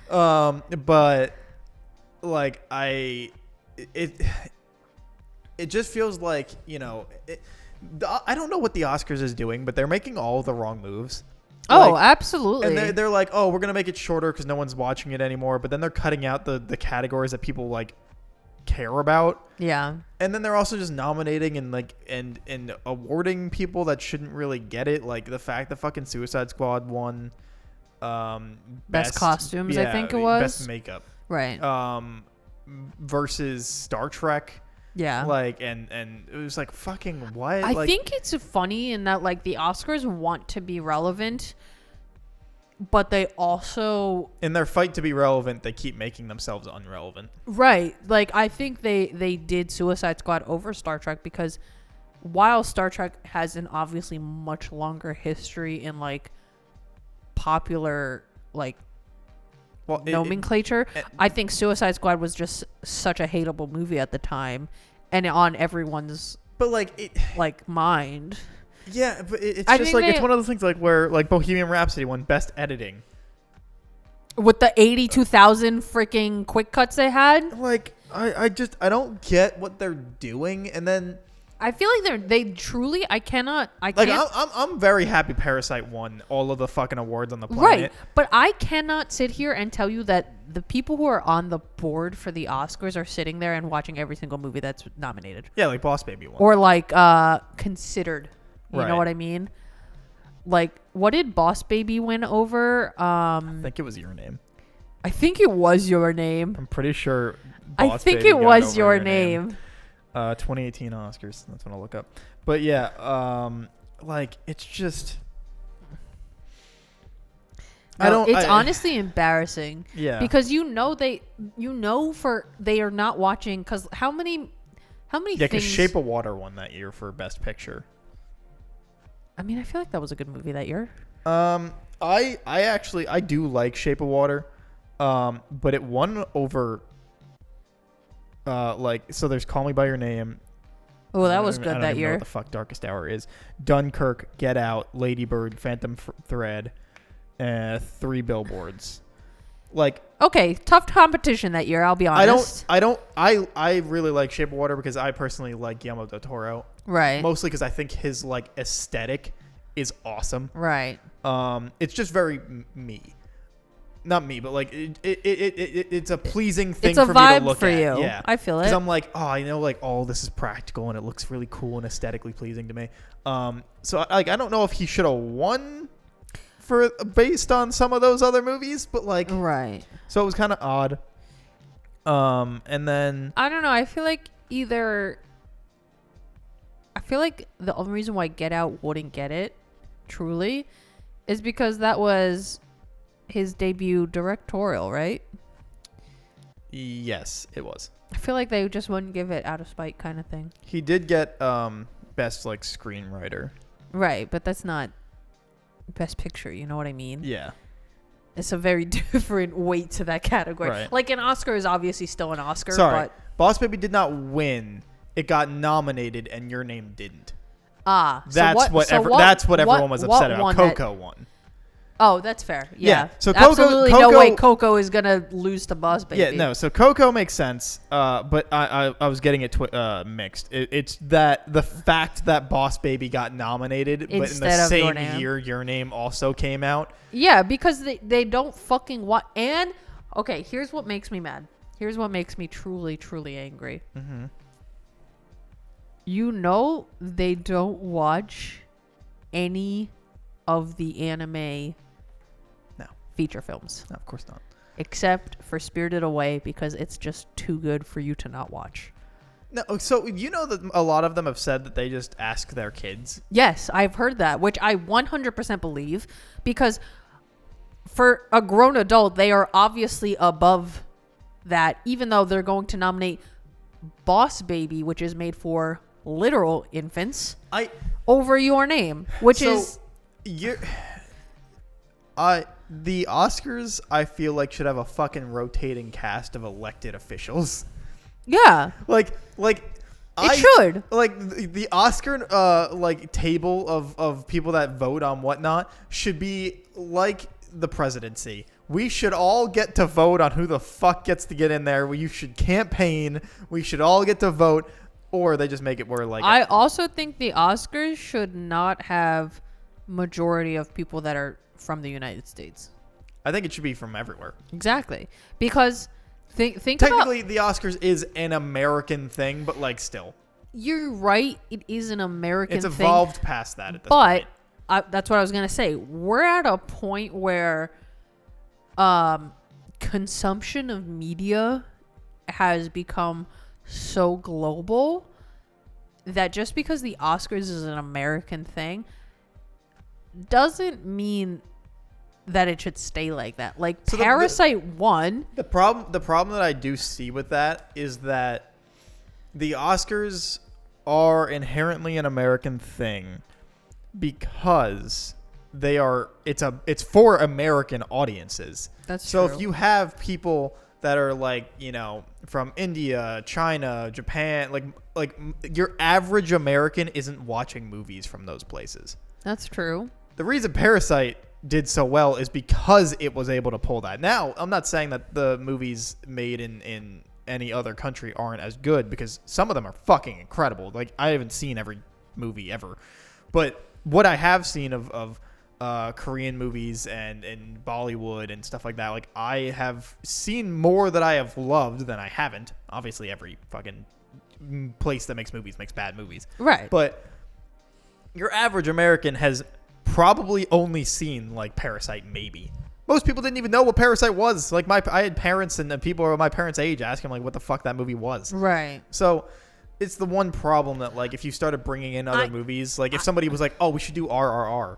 But, like, it just feels like, you know... I don't know what the Oscars is doing, but they're making all the wrong moves. Oh, like, absolutely. And they're like, oh, we're going to make it shorter because no one's watching it anymore. But then they're cutting out the categories that people, like, care about. Yeah. And then they're also just nominating and, like, and awarding people that shouldn't really get it. Like, the fact that fucking Suicide Squad won best costumes, I think it was. Best makeup. Right. Versus Star Trek. Yeah. Like, and it was like, fucking what? I think it's funny in that, like, the Oscars want to be relevant, but they also... In their fight to be relevant, they keep making themselves unrelevant. Right. Like, I think they did Suicide Squad over Star Trek because while Star Trek has an obviously much longer history in, like, popular, like, nomenclature, I think Suicide Squad was just such a hateable movie at the time and on everyone's mind. Yeah, but it's just like it's one of those things like where like Bohemian Rhapsody won best editing with the 82,000 freaking quick cuts they had. Like I don't get what they're doing. And then I feel like they truly I'm very happy Parasite won all of the fucking awards on the planet. Right. But I cannot sit here and tell you that the people who are on the board for the Oscars are sitting there and watching every single movie that's nominated. Yeah, like Boss Baby won. Or like considered. You know what I mean? Like, what did Boss Baby win over? I think it was Your Name. I think it was Your Name. I'm pretty sure I think it was Your Name. 2018 Oscars. That's what I'll look up. But yeah, like it's just. It's honestly embarrassing. Yeah. Because they are not watching. Because how many Yeah, things? because Shape of Water won that year for Best Picture. I mean, I feel like that was a good movie that year. I actually do like Shape of Water, but it won over. So there's Call Me by Your Name. Oh, that was good I don't that even year. know what the fuck Darkest Hour is. Dunkirk, Get Out, Lady Bird, Phantom Thread, 3 Billboards. Like, okay, tough competition that year. I'll be honest. I really like Shape of Water because I personally like Guillermo del Toro. Right. Mostly because I think his like aesthetic is awesome. Right. It's just very me. Not me, but like it's a pleasing thing it's a for vibe me to look for at. you. Yeah, I feel it. Because I'm like, oh, I know, like, all this is practical and it looks really cool and aesthetically pleasing to me. So like, I don't know if he should have won for based on some of those other movies, but like, right. So it was kind of odd. And then I don't know. I feel like the only reason why Get Out wouldn't get it, truly, is because that was his debut directorial, right? Yes, it was. I feel like they just wouldn't give it out of spite kind of thing. He did get best like screenwriter. Right, but that's not best picture, you know what I mean? Yeah. It's a very different weight to that category. Right. Like an Oscar is obviously still an Oscar, Sorry, but Boss Baby did not win. It got nominated, and Your Name didn't. that's That's what everyone was upset about. Coco won. Oh, that's fair. Yeah. So Coco, absolutely no way Coco is gonna lose to Boss Baby. Yeah, no. So Coco makes sense. But I was getting it mixed. It's that the fact that Boss Baby got nominated, but in the same year, Your Name also came out. Yeah, because they don't fucking watch. And okay, here's what makes me mad. Here's what makes me truly, truly angry. Mm-hmm. You know, they don't watch any of the anime feature films. No, of course not. Except for Spirited Away, because it's just too good for you to not watch. No, so you know that a lot of them have said that they just ask their kids. Yes, I've heard that, which I 100% believe, because for a grown adult, they are obviously above that, even though they're going to nominate Boss Baby, which is made for literal infants, over Your Name, which is... The Oscars, I feel like, should have a fucking rotating cast of elected officials. Yeah. It should. Like, the Oscar, table of people that vote on whatnot should be like the presidency. We should all get to vote on who the fuck gets to get in there. You should campaign. We should all get to vote. Or they just make it where, like... I also think the Oscars should not have majority of people that are from the United States. I think it should be from everywhere. Exactly. Because think technically the Oscars is an American thing, but like still. You're right, it is an American thing. It's evolved past that at this point. But that's what I was going to say. We're at a point where consumption of media has become so global that just because the Oscars is an American thing doesn't mean that it should stay like that. Like, so Parasite won. The problem that I do see with that is that the Oscars are inherently an American thing because it's for American audiences. That's so true. If you have people that are like, from India, China, Japan, like your average American isn't watching movies from those places. That's true. The reason Parasite did so well is because it was able to pull that. Now, I'm not saying that the movies made in any other country aren't as good, because some of them are fucking incredible. Like, I haven't seen every movie ever, but what I have seen of Korean movies and Bollywood and stuff like that, like, I have seen more that I have loved than I haven't. Obviously, every fucking place that makes movies makes bad movies, right? But your average American has probably only seen like Parasite, maybe. Most people didn't even know what Parasite was. Like, I had parents and people of my parents' age asking like what the fuck that movie was. Right. So it's the one problem that, like, if you started bringing in other movies, like if somebody was like, oh, we should do RRR.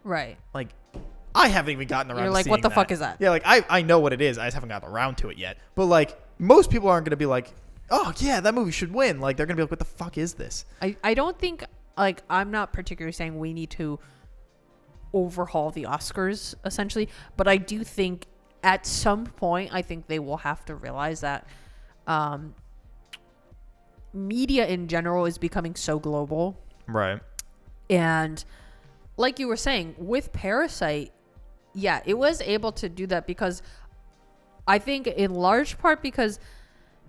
Right. Like, I haven't even gotten around to like, seeing what the that. fuck is that? Yeah, like I know what it is. I just haven't gotten around to it yet. But like, most people aren't going to be like, oh yeah, that movie should win. Like, they're going to be like, what the fuck is this? I don't think, like, I'm not particularly saying we need to overhaul the Oscars essentially, but I do think at some point I think they will have to realize that media in general is becoming so global, right? And like you were saying with Parasite, yeah, it was able to do that because I think in large part because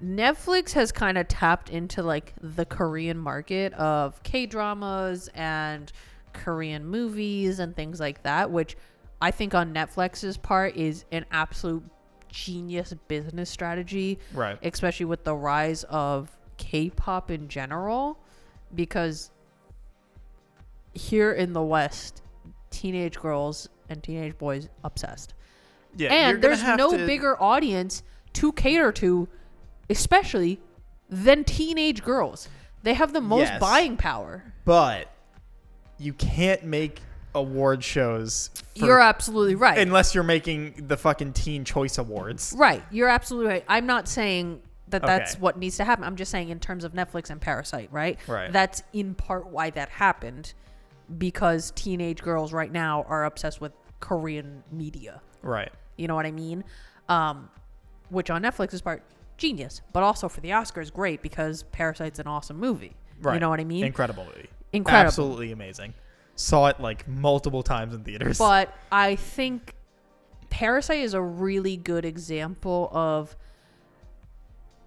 Netflix has kind of tapped into like the Korean market of K-dramas and Korean movies and things like that, which I think on Netflix's part is an absolute genius business strategy, right? Especially with the rise of K-pop in general, because here in the West, teenage girls and teenage boys obsessed. Yeah, and there's no bigger audience to cater to, especially than teenage girls. They have the most buying power. But you can't make award shows. You're absolutely right. Unless you're making the fucking Teen Choice Awards. Right. You're absolutely right. I'm not saying that that's Okay. what needs to happen. I'm just saying in terms of Netflix and Parasite, right? Right. That's in part why that happened, because teenage girls right now are obsessed with Korean media. Right. You know what I mean? Which on Netflix is part genius, but also for the Oscars, great, because Parasite's an awesome movie. Right. You know what I mean? Incredible movie. Incredible. Absolutely amazing. Saw it like multiple times in theaters. But I think Parasite is a really good example of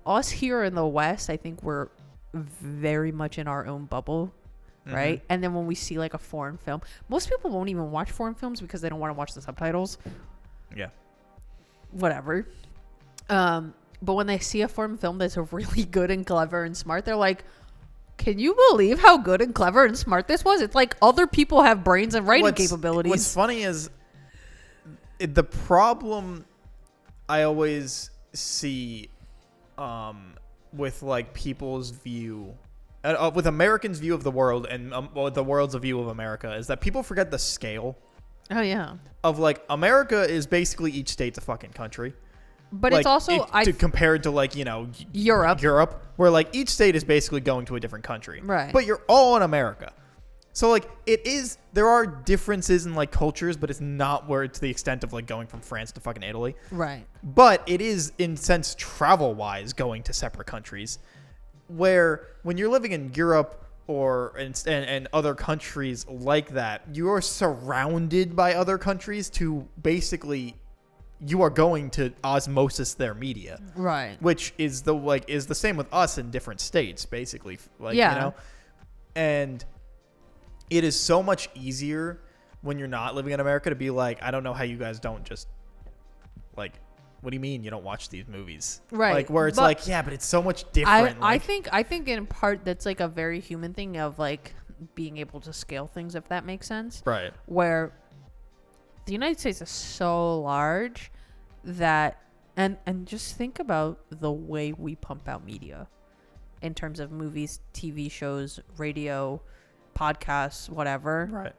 us here in the West. I think we're very much in our own bubble, right? And then when we see like a foreign film, most people won't even watch foreign films because they don't want to watch the subtitles. Yeah. Whatever. But when they see a foreign film that's really good and clever and smart, they're like, can you believe how good and clever and smart this was? It's like other people have brains and writing capabilities. What's funny is the problem I always see with like people's view, with Americans' view of the world and the world's view of America, is that people forget the scale Oh, yeah. of like America is basically each state's a fucking country. But Like, it's also compared to like, you know, Europe. where like each state is basically going to a different country. Right. But you're all in America. So like there are differences in like cultures, but it's not where it's the extent of like going from France to fucking Italy. Right. But it is in sense travel wise going to separate countries, where when you're living in Europe or and other countries like that, you are surrounded by other countries to basically you are going to osmosis their media, Right. which is the same with us in different states, basically. Like, Yeah. you know, and it is so much easier when you're not living in America to be like, I don't know how you guys don't just like, what do you mean you don't watch these movies? Right. Like where it's But like, yeah, but it's so much different. I like, think in part that's like a very human thing of like being able to scale things, if that makes sense. right. Where the United States is so large that and just think about the way we pump out media in terms of movies, TV shows, radio, podcasts, whatever. Right.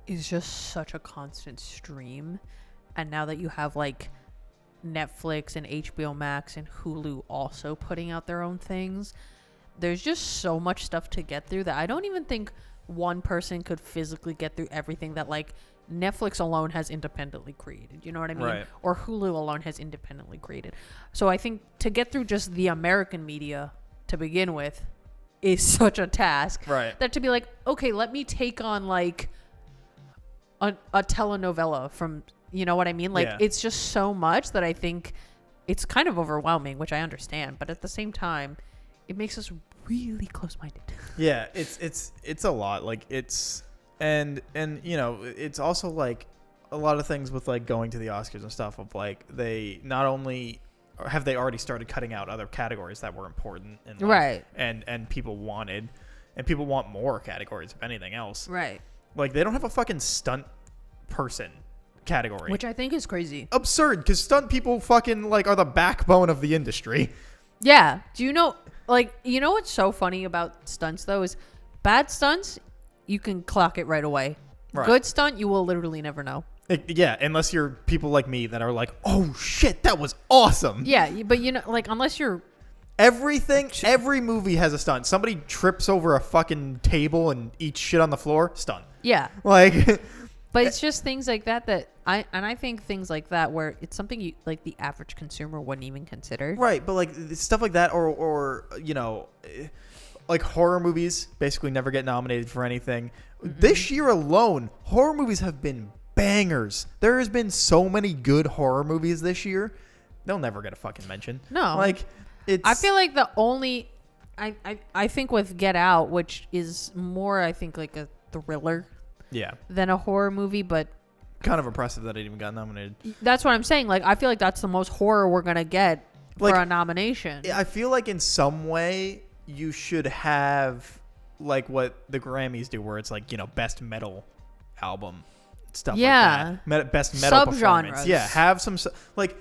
Is just such a constant stream. And now that you have like Netflix and HBO Max and Hulu also putting out their own things, there's just so much stuff to get through that I don't even think one person could physically get through everything that like Netflix alone has independently created. You know what I mean? Right. Or Hulu alone has independently created. So I think to get through just the American media to begin with is such a task. Right. That to be like, okay, let me take on like a telenovela from, you know what I mean? Like, Yeah. it's just so much that I think it's kind of overwhelming, which I understand. But at the same time, it makes us really close-minded. Yeah, it's a lot. Like it's and you know, it's also like a lot of things with like going to the Oscars and stuff of like they not only have they already started cutting out other categories that were important and like, Right. and people wanted and people want more categories if anything else. Right. Like they don't have a fucking stunt person category. Which I think is crazy. Absurd, because stunt people fucking like are the backbone of the industry. Yeah. Do you know, like, you know what's so funny about stunts, though, is bad stunts, you can clock it right away. Right. Good stunt, you will literally never know. Yeah, unless you're people like me that are like, oh shit, that was awesome. Yeah, but you know, like, unless you're... Every movie has a stunt. Somebody trips over a fucking table and eats shit on the floor, stunt. Yeah. Like... But it's just things like that I think things like that where it's something you like the average consumer wouldn't even consider. Right, but like stuff like that or you know, like horror movies basically never get nominated for anything. Mm-hmm. This year alone, horror movies have been bangers. There has been so many good horror movies this year. They'll never get a fucking mention. No. Like it's I feel like the only I think with Get Out, which is more I think like a thriller yeah, than a horror movie, but kind of impressive that it even got nominated. that's what I'm saying. Like I feel like that's the most horror we're gonna get Like, for a nomination. I feel like in some way you should have like what the Grammys do, where it's like, you know, best metal album stuff. Yeah. Like that. Best metal performance. Subgenres. Yeah, have some like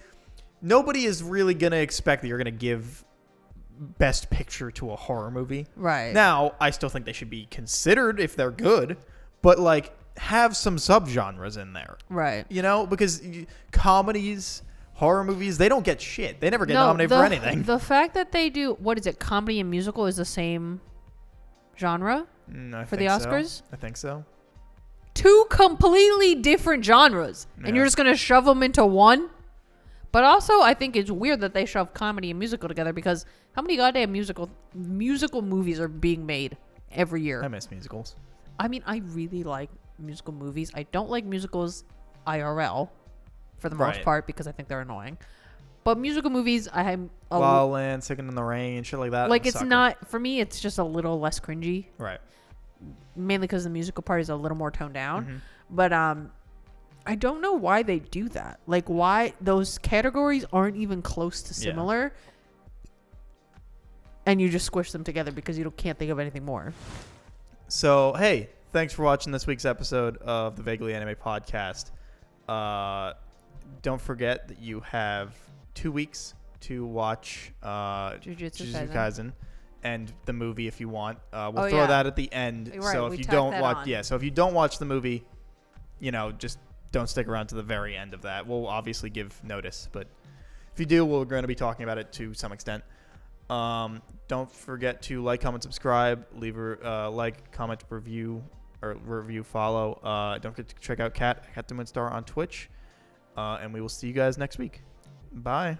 nobody is really gonna expect that you're gonna give best picture to a horror movie. Right. Now, I still think they should be considered if they're good, but like have some subgenres in there. Right. You know, because comedies, horror movies, they don't get shit. They never get nominated for anything. The fact that they do, what is it, comedy and musical is the same genre for the Oscars? So. I think so. Two completely different genres. Yeah. And you're just going to shove them into one? But also, I think it's weird that they shove comedy and musical together because how many goddamn musical movies are being made every year? I miss musicals. I mean, I really like musical movies. I don't like musicals IRL for the most part because I think they're annoying. But musical movies, I'm La La Land, Singing in the Rain, shit like that. like it's not for me. It's just a little less cringy, right. mainly because the musical part is a little more toned down. Mm-hmm. But I don't know why they do that. Like why those categories aren't even close to similar, and you just squish them together because you can't think of anything more. So, hey, thanks for watching this week's episode of the Vaguely Anime Podcast. Don't forget that you have 2 weeks to watch Jujutsu Kaisen and the movie if you want. We'll Oh, throw yeah. that at the end. Right, So we if you tacked don't that watch, on. so if you don't watch the movie, just don't stick around to the very end of that. We'll obviously give notice, but if you do, we're going to be talking about it to some extent. Don't forget to like, comment, subscribe, leave a like, comment, review, follow. Don't forget to check out Kat the Moonstar on Twitch. And we will see you guys next week. Bye.